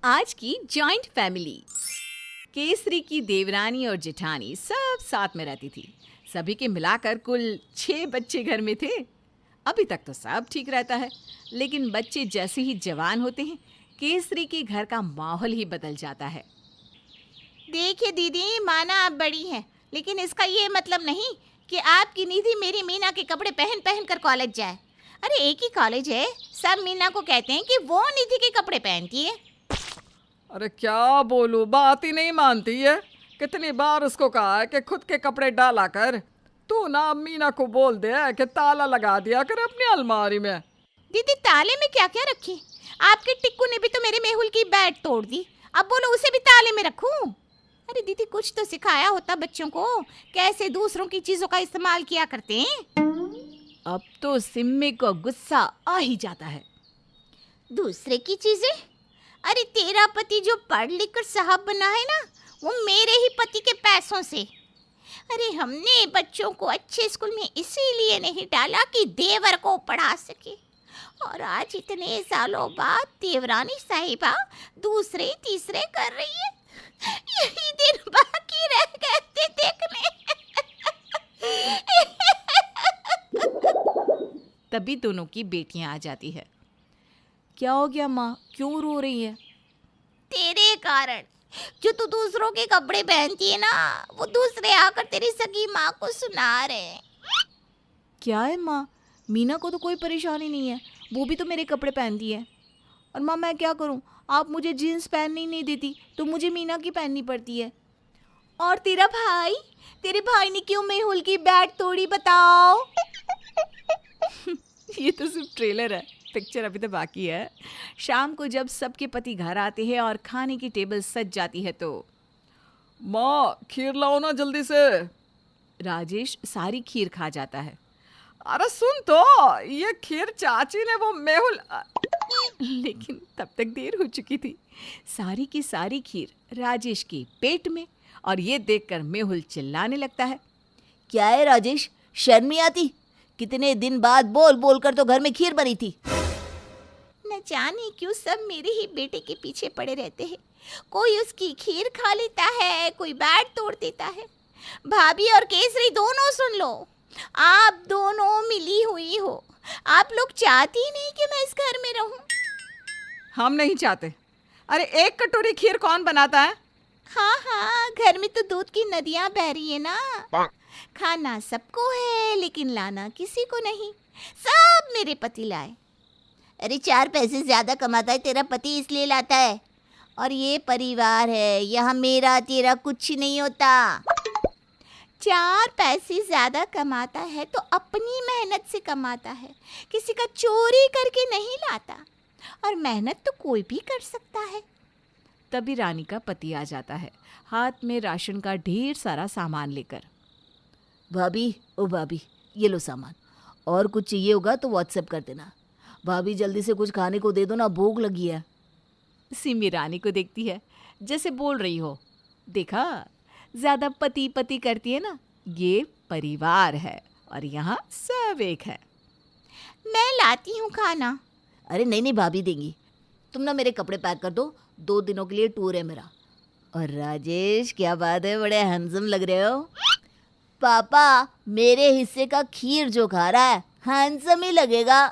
आज की joint family. Kesari की देवरानी और जेठानी सब साथ में रहती थी। सभी के मिलाकर कुल 6 बच्चे घर में थे। अभी तक तो सब ठीक रहता है, लेकिन बच्चे जैसे ही जवान होते हैं, केसरी के घर का माहौल ही बदल जाता है। देखिए दीदी, माना आप बड़ी हैं, लेकिन इसका ये मतलब नहीं कि आपकी निधि मेरी मीना के कपड़े पहन पहन कर कॉलेज जाए। अरे एक ही कॉलेज है, सब मीना को कहते हैं कि वो निधि के कपड़े पहनती है। अरे क्या बोलूं, बात ही नहीं मानती है। कितनी बार उसको कहा है कि खुद के कपड़े डाला कर। तू ना मीना को बोल दे कि ताला लगा दिया कर अपनी अलमारी में। दीदी ताले में क्या क्या रखी? आपके टिक्कू ने भी तो मेरे मेहुल की बैट तोड़ दी, अब बोलो उसे भी ताले में रखूं? अरे दीदी कुछ तो सिखाया होता बच्चों को, कैसे दूसरों की चीजों का इस्तेमाल किया करते हैं। अब तो सिम्मी को गुस्सा आ ही जाता है। दूसरे की चीजें? अरे तेरा पति जो पढ़ लिख कर साहब बना है ना, वो मेरे ही पति के पैसों से। अरे हमने बच्चों को अच्छे स्कूल में इसीलिए नहीं डाला कि देवर को पढ़ा सके, और आज इतने सालों बाद देवरानी साहिबा दूसरे तीसरे कर रही है। यही दिन बाकी रह गए थे देखने। तभी दोनों की बेटियां आ जाती है। क्या हो गया माँ, क्यों रो रही है? तेरे कारण। जो तू दूसरों के कपड़े पहनती है ना, वो दूसरे आकर तेरी सगी माँ को सुना रहे हैं। क्या है माँ, मीना को तो कोई परेशानी नहीं है, वो भी तो मेरे कपड़े पहनती है। और माँ मैं क्या करूँ, आप मुझे जीन्स पहनने ही नहीं देती तो मुझे मीना की पहननी पड़ती है। और तेरा भाई, तेरे भाई ने क्यों मेहुल की बैट तोड़ी बताओ? ये तो सिर्फ ट्रेलर है, पिक्चर अभी तो बाकी है। शाम को जब सबके पति घर आते हैं और खाने की टेबल सज जाती है तो माँ खीर लाओ ना जल्दी से। राजेश सारी खीर खा जाता है। अरे सुन तो, ये खीर चाची ने वो मेहुल। लेकिन तब तक देर हो चुकी थी। सारी की सारी खीर राजेश के पेट में, और ये देखकर मेहुल चिल्लाने लगता है। क्या है राजेश, शर्म नहीं आती? कितने दिन बाद बोल बोल कर तो घर में खीर बनी थी। न जाने क्यों सब मेरे ही बेटे के पीछे पड़े रहते हैं। कोई उसकी खीर खा लेता है, कोई बैट तोड़ देता है। भाभी और केसरी दोनों सुन लो, आप दोनों मिली हुई हो। आप लोग चाहती ही नहीं कि मैं इस घर में रहूं। हम नहीं चाहते। अरे एक कटोरी खीर कौन बनाता है? हाँ हाँ, घर में तो दूध की नदियां बह रही है ना। खाना सबको है, लेकिन लाना किसी को नहीं। सब मेरे पति लाए। अरे 4 पैसे ज्यादा कमाता है तेरा पति, इसलिए लाता है। और ये परिवार है, यहाँ मेरा तेरा कुछ नहीं होता। 4 पैसे ज्यादा कमाता है तो अपनी मेहनत से कमाता है, किसी का चोरी करके नहीं लाता। और मेहनत तो कोई भी कर सकता है। तभी रानी का पति आ जाता है, हाथ में राशन का ढेर सारा सामान लेकर। भाभी, ओ भाभी, ये लो सामान, और कुछ चाहिए होगा तो व्हाट्सएप कर देना। भाभी जल्दी से कुछ खाने को दे दो ना, भूख लगी है। सिमी रानी को देखती है, जैसे बोल रही हो, देखा ज्यादा पति पति करती है ना, ये परिवार है और यहाँ सब एक है। मैं लाती हूँ खाना। अरे नहीं नहीं, भाभी देंगी। तुम ना मेरे कपड़े पैक कर दो, 2 दिनों के लिए टूर है मेरा। और राजेश क्या बात है, बड़े हैंडसम लग रहे हो। पापा मेरे हिस्से का खीर जो खा रहा है हैंडसम ही लगेगा।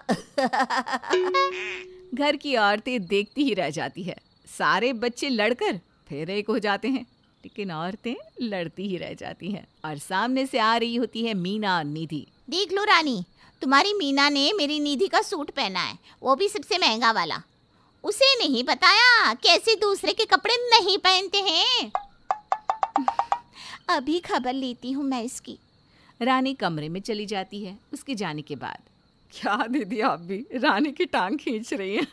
घर की औरतें देखती ही रह जाती है। सारे बच्चे लड़कर फिर एक हो जाते हैं, लेकिन औरतें लड़ती ही रह जाती हैं। और सामने से आ रही होती है मीना और निधि। देख लो रानी, तुम्हारी मीना ने मेरी निधि का सूट पहना है, वो भी सबसे महंगा वाला। उसे नहीं बताया कैसे दूसरे के कपड़े नहीं पहनते हैं। अभी खबर लेती हूँ मैं इसकी। रानी कमरे में चली जाती है। उसके जाने के बाद क्या दीदी, आप भी रानी की टांग खींच रही हैं।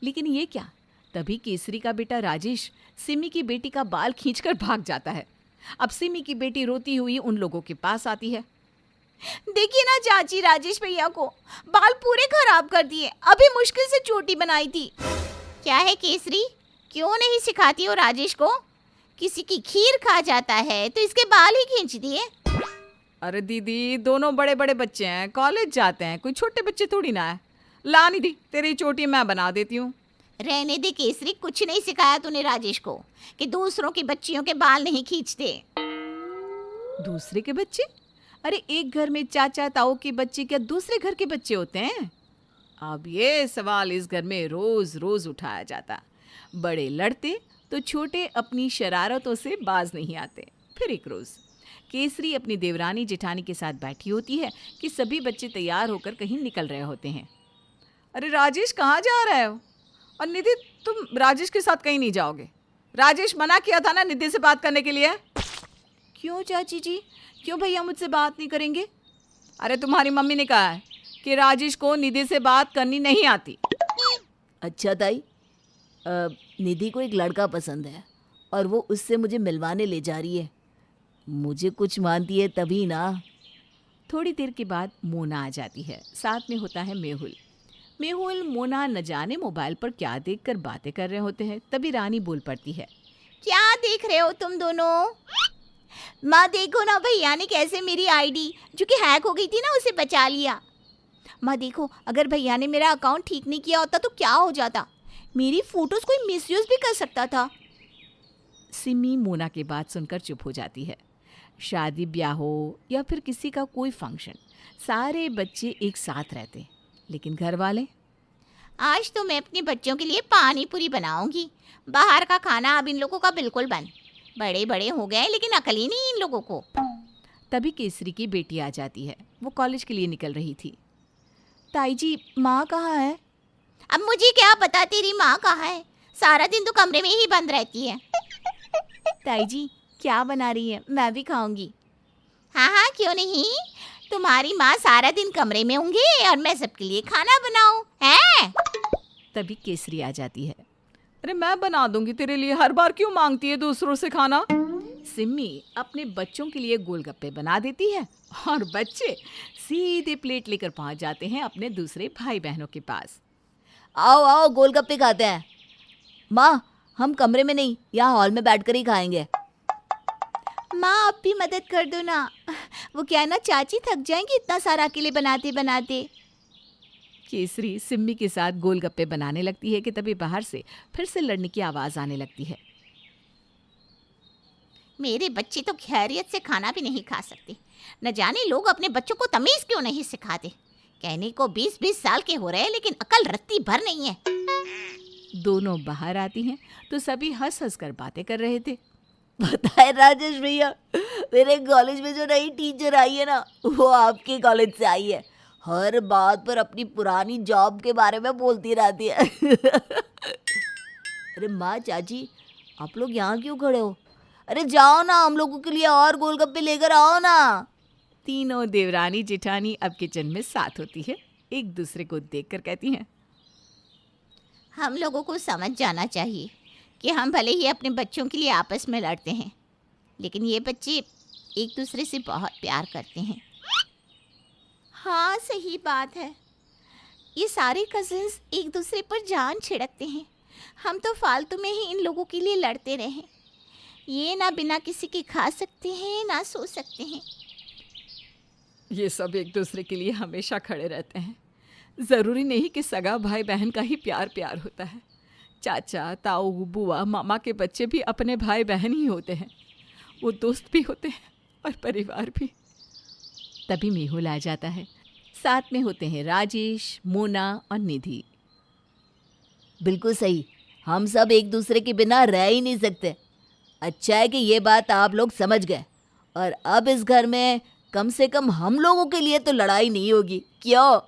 लेकिन ये क्या, तभी केसरी का बेटा राजेश सिमी की बेटी का बाल खींचकर भाग जाता है। अब सिमी की बेटी रोती हुई उन लोगों के पास आती है। देखिए ना चाची, राजेश भैया को बाल पूरे खराब कर दिए, अभी मुश्किल से चोटी बनाई थी। क्या है केसरी, क्यों नहीं सिखाती हो राजेश को? किसी की खीर खा जाता है तो इसके बाल ही खींच दिए। अरे दीदी, दोनों बड़े बड़े बच्चे हैं, कॉलेज जाते हैं, कोई छोटे बच्चे थोड़ी ना है। ला निधि, तेरी चोटी मैं बना देती हूँ। रहने दे केसरी, कुछ नहीं सिखाया तूने राजेश को कि दूसरों की बच्चियों के बाल नहीं खींचते। दूसरे के बच्चे? अरे एक घर में चाचा ताऊ के बच्चे क्या दूसरे घर के बच्चे होते हैं? अब ये सवाल इस घर में रोज रोज उठाया जाता। बड़े लड़ते तो छोटे अपनी शरारतों से बाज नहीं आते। फिर एक रोज केसरी अपनी देवरानी जेठानी के साथ बैठी होती है कि सभी बच्चे तैयार होकर कहीं निकल रहे होते हैं। अरे राजेश, कहाँ जा रहे हो? और निधि, तुम राजेश के साथ कहीं नहीं जाओगे। राजेश मना किया था ना निधि से बात करने के लिए। क्यों चाची जी, क्यों भैया मुझसे बात नहीं करेंगे? अरे तुम्हारी मम्मी ने कहा है कि राजेश को निधि से बात करनी नहीं आती। अच्छा ताई, निधि को एक लड़का पसंद है और वो उससे मुझे मिलवाने ले जा रही है। मुझे कुछ मानती है तभी ना। थोड़ी देर के बाद मोना आ जाती है, साथ में होता है मेहुल। मेहुल मोना न जाने मोबाइल पर क्या देखकर बातें कर रहे होते हैं। तभी रानी बोल पड़ती है। क्या देख रहे हो तुम दोनों? माँ देखो ना, भैया ने कैसे मेरी आईडी जो कि हैक हो गई थी ना उसे बचा लिया। माँ देखो, अगर भैया ने मेरा अकाउंट ठीक नहीं किया होता तो क्या हो जाता। मेरी फोटोज कोई मिसयूज भी कर सकता था। सिमी मोना की बात सुनकर चुप हो जाती है। शादी ब्याह हो या फिर किसी का कोई फंक्शन, सारे बच्चे एक साथ रहते, लेकिन घर वाले? आज तो मैं अपने बच्चों के लिए पानी पूरी बनाऊंगी। बाहर का खाना अब इन लोगों का बिल्कुल बंद। बड़े बड़े हो गए लेकिन अकल ही नहीं इन लोगों को। तभी केसरी की बेटी आ जाती है। वो कॉलेज के लिए निकल रही थी। ताई जी, माँ कहाँ है? अब मुझे क्या पता तेरी माँ कहाँ है, सारा दिन तो कमरे में ही बंद रहती है। ताई जी, क्या बना रही है? मैं भी खाऊंगी। हाँ हाँ, क्यों नहीं। तुम्हारी माँ सारा दिन कमरे में होंगी और मैं सबके लिए खाना बनाऊं है। तभी केसरी आ जाती है। अरे मैं बना दूंगी तेरे लिए, हर बार क्यों मांगती है दूसरों से खाना? सिमी अपने बच्चों के लिए गोलगप्पे बना देती है और बच्चे सीधे प्लेट लेकर पहुंच जाते हैं अपने दूसरे भाई बहनों के पास। आओ आओ, गोलगप्पे खाते हैं। माँ, हम कमरे में नहीं, यहाँ हॉल में बैठकर ही खाएंगे। माँ आप भी मदद कर दो ना। वो क्या है ना, चाची थक जाएंगी इतना सारा अकेले बनाते बनाते। केसरी सिम्मी के साथ गोलगप्पे बनाने लगती है कि तभी बाहर से फिर से लड़ने की आवाज आने लगती है। मेरे बच्चे तो खैरियत से खाना भी नहीं खा सकते। न जाने लोग अपने बच्चों को तमीज क्यों नहीं सिखाते। कहने को 20-20 साल के हो रहे हैं लेकिन अकल रत्ती भर नहीं है। दोनों बाहर आती हैं तो सभी हंस हंस कर बातें कर रहे थे। पता है राजेश भैया, मेरे कॉलेज में जो नई टीचर आई है ना, वो आपके कॉलेज से आई है। हर बात पर अपनी पुरानी जॉब के बारे में बोलती रहती है। अरे माँ, चाची, आप लोग यहाँ क्यों खड़े हो? अरे जाओ ना, हम लोगों के लिए और गोलगप्पे लेकर आओ ना। तीनों देवरानी जेठानी अब किचन में साथ होती है। एक दूसरे को देखकर कहती हैं, हम लोगों को समझ जाना चाहिए कि हम भले ही अपने बच्चों के लिए आपस में लड़ते हैं, लेकिन ये बच्चे एक दूसरे से बहुत प्यार करते हैं। हाँ सही बात है। ये सारे कजिन्स एक दूसरे पर जान छिड़कते हैं। हम तो फालतू में ही इन लोगों के लिए लड़ते रहें। ये ना बिना किसी के खा सकते हैं ना सो सकते हैं। ये सब एक दूसरे के लिए हमेशा खड़े रहते हैं। ज़रूरी नहीं कि सगा भाई बहन का ही प्यार प्यार होता है। चाचा ताऊ बुआ मामा के बच्चे भी अपने भाई बहन ही होते हैं। वो दोस्त भी होते हैं और परिवार भी। तभी मेहुल आ जाता है। साथ में होते हैं राजेश, मोना और निधि। बिल्कुल सही, हम सब एक दूसरे के बिना रह ही नहीं सकते। अच्छा है कि ये बात आप लोग समझ गए और अब इस घर में कम से कम हम लोगों के लिए तो लड़ाई नहीं होगी, क्यों?